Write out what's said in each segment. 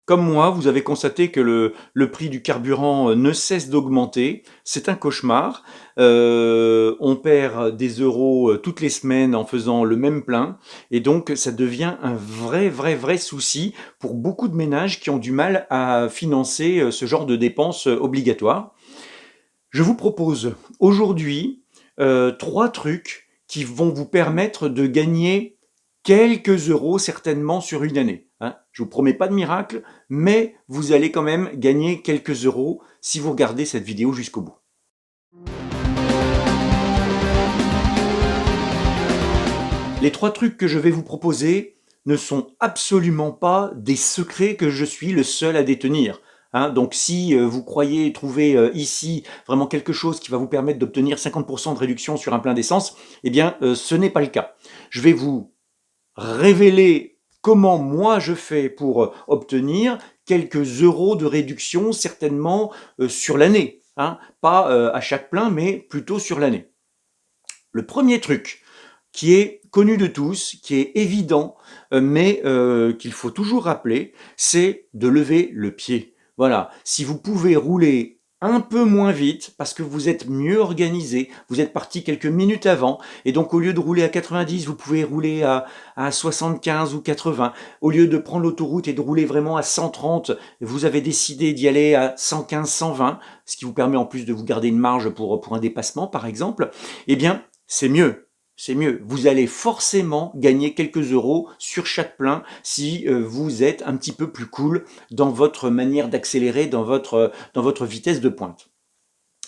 Comme moi, vous avez constaté que le prix du carburant ne cesse d'augmenter. C'est un cauchemar. On perd des euros toutes les semaines en faisant le même plein. Et donc, ça devient un vrai souci pour beaucoup de ménages qui ont du mal à financer ce genre de dépenses obligatoires. Je vous propose aujourd'hui trois trucs qui vont vous permettre de gagner quelques euros certainement sur une année. Hein. Je vous promets pas de miracle, mais vous allez quand même gagner quelques euros si vous regardez cette vidéo jusqu'au bout. Les trois trucs que je vais vous proposer ne sont absolument pas des secrets que je suis le seul à détenir. Hein, donc si vous croyez trouver ici vraiment quelque chose qui va vous permettre d'obtenir 50% de réduction sur un plein d'essence, eh bien ce n'est pas le cas. Je vais vous révéler comment moi je fais pour obtenir quelques euros de réduction certainement sur l'année. Hein, pas à chaque plein, mais plutôt sur l'année. Le premier truc, qui est connu de tous, qui est évident, mais qu'il faut toujours rappeler, c'est de lever le pied. Voilà, si vous pouvez rouler un peu moins vite parce que vous êtes mieux organisé, vous êtes parti quelques minutes avant, et donc au lieu de rouler à 90, vous pouvez rouler à 75 ou 80. Au lieu de prendre l'autoroute et de rouler vraiment à 130, vous avez décidé d'y aller à 115, 120, ce qui vous permet en plus de vous garder une marge pour un dépassement par exemple, eh bien c'est mieux. C'est mieux. Vous allez forcément gagner quelques euros sur chaque plein si vous êtes un petit peu plus cool dans votre manière d'accélérer, dans votre vitesse de pointe.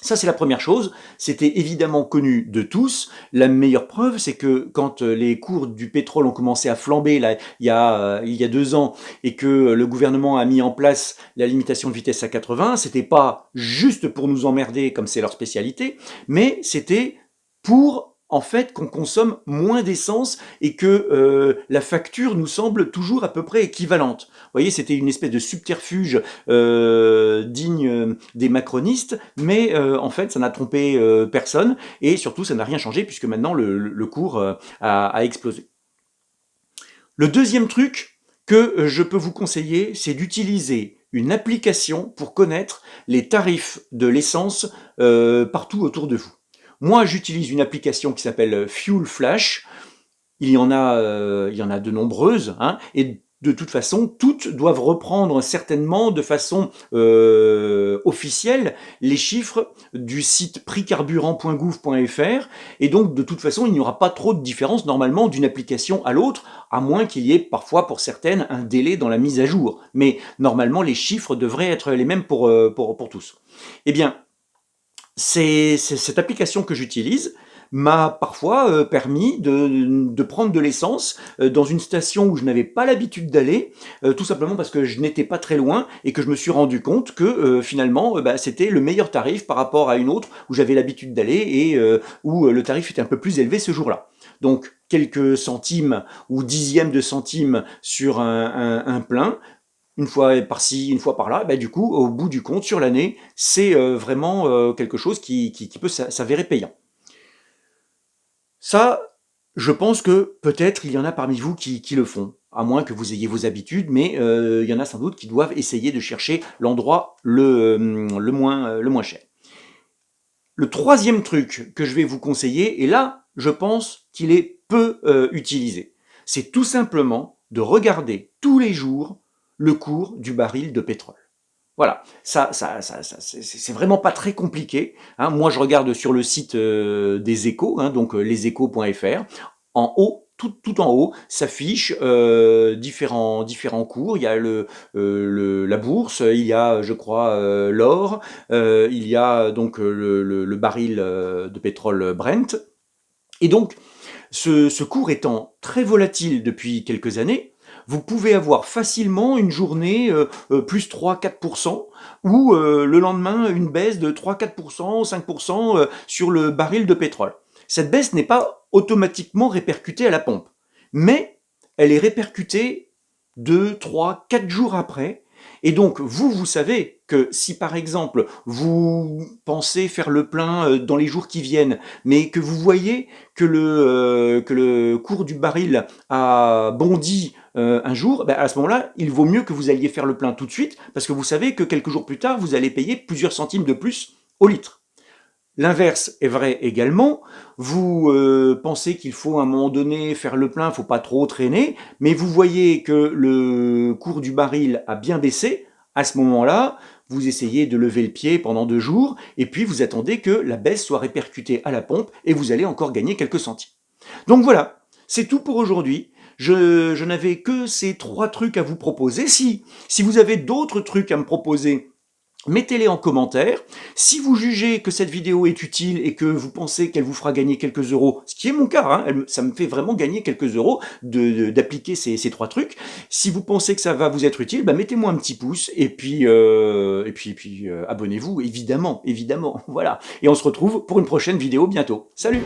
Ça, c'est la première chose. C'était évidemment connu de tous. La meilleure preuve, c'est que quand les cours du pétrole ont commencé à flamber là, il y a 2 ans et que le gouvernement a mis en place la limitation de vitesse à 80, c'était pas juste pour nous emmerder comme c'est leur spécialité, mais c'était pour en fait qu'on consomme moins d'essence et que la facture nous semble toujours à peu près équivalente. Vous voyez, c'était une espèce de subterfuge digne des macronistes, mais en fait, ça n'a trompé personne et surtout, ça n'a rien changé puisque maintenant le cours a explosé. Le deuxième truc que je peux vous conseiller, c'est d'utiliser une application pour connaître les tarifs de l'essence partout autour de vous. Moi, j'utilise une application qui s'appelle Fuel Flash. Il y en a de nombreuses, hein, et de toute façon, toutes doivent reprendre certainement de façon officielle les chiffres du site prixcarburant.gouv.fr, et donc de toute façon, il n'y aura pas trop de différence normalement d'une application à l'autre, à moins qu'il y ait parfois pour certaines un délai dans la mise à jour. Mais normalement, les chiffres devraient être les mêmes pour tous. Eh bien, c'est cette application que j'utilise m'a parfois permis de prendre de l'essence dans une station où je n'avais pas l'habitude d'aller, tout simplement parce que je n'étais pas très loin et que je me suis rendu compte que finalement bah, c'était le meilleur tarif par rapport à une autre où j'avais l'habitude d'aller et où le tarif était un peu plus élevé ce jour-là. Donc quelques centimes ou dixièmes de centimes sur un plein, une fois par-ci, une fois par-là, bah, du coup, au bout du compte, sur l'année, c'est vraiment quelque chose qui peut s'avérer payant. Ça, je pense que peut-être il y en a parmi vous qui le font, à moins que vous ayez vos habitudes, mais il y en a sans doute qui doivent essayer de chercher l'endroit le moins cher. Le troisième truc que je vais vous conseiller, et là, je pense qu'il est peu utilisé, c'est tout simplement de regarder tous les jours le cours du baril de pétrole. Voilà, c'est vraiment pas très compliqué. Hein. Moi, je regarde sur le site des Échos, hein, donc leséchos.fr. En haut, tout en haut, s'affichent différents cours. Il y a la bourse, il y a, je crois, l'or, il y a donc le baril de pétrole Brent. Et donc, ce cours étant très volatile depuis quelques années, vous pouvez avoir facilement une journée plus 3-4% ou le lendemain une baisse de 3-4%, 5% sur le baril de pétrole. Cette baisse n'est pas automatiquement répercutée à la pompe, mais elle est répercutée 2, 3, 4 jours après. Et donc, vous savez que si par exemple, vous pensez faire le plein dans les jours qui viennent, mais que vous voyez que le cours du baril a bondi un jour, ben à ce moment-là, il vaut mieux que vous alliez faire le plein tout de suite, parce que vous savez que quelques jours plus tard, vous allez payer plusieurs centimes de plus au litre. L'inverse est vrai également. Vous pensez qu'il faut à un moment donné faire le plein, il ne faut pas trop traîner, mais vous voyez que le cours du baril a bien baissé. À ce moment-là, vous essayez de lever le pied pendant 2 jours, et puis vous attendez que la baisse soit répercutée à la pompe, et vous allez encore gagner quelques centimes. Donc voilà, c'est tout pour aujourd'hui. Je n'avais que ces 3 trucs à vous proposer. Si vous avez d'autres trucs à me proposer, mettez-les en commentaire. Si vous jugez que cette vidéo est utile et que vous pensez qu'elle vous fera gagner quelques euros, ce qui est mon cas, hein, ça me fait vraiment gagner quelques euros d'appliquer ces 3 trucs. Si vous pensez que ça va vous être utile, bah mettez-moi un petit pouce et puis, abonnez-vous, évidemment, évidemment. Voilà. Et on se retrouve pour une prochaine vidéo bientôt. Salut!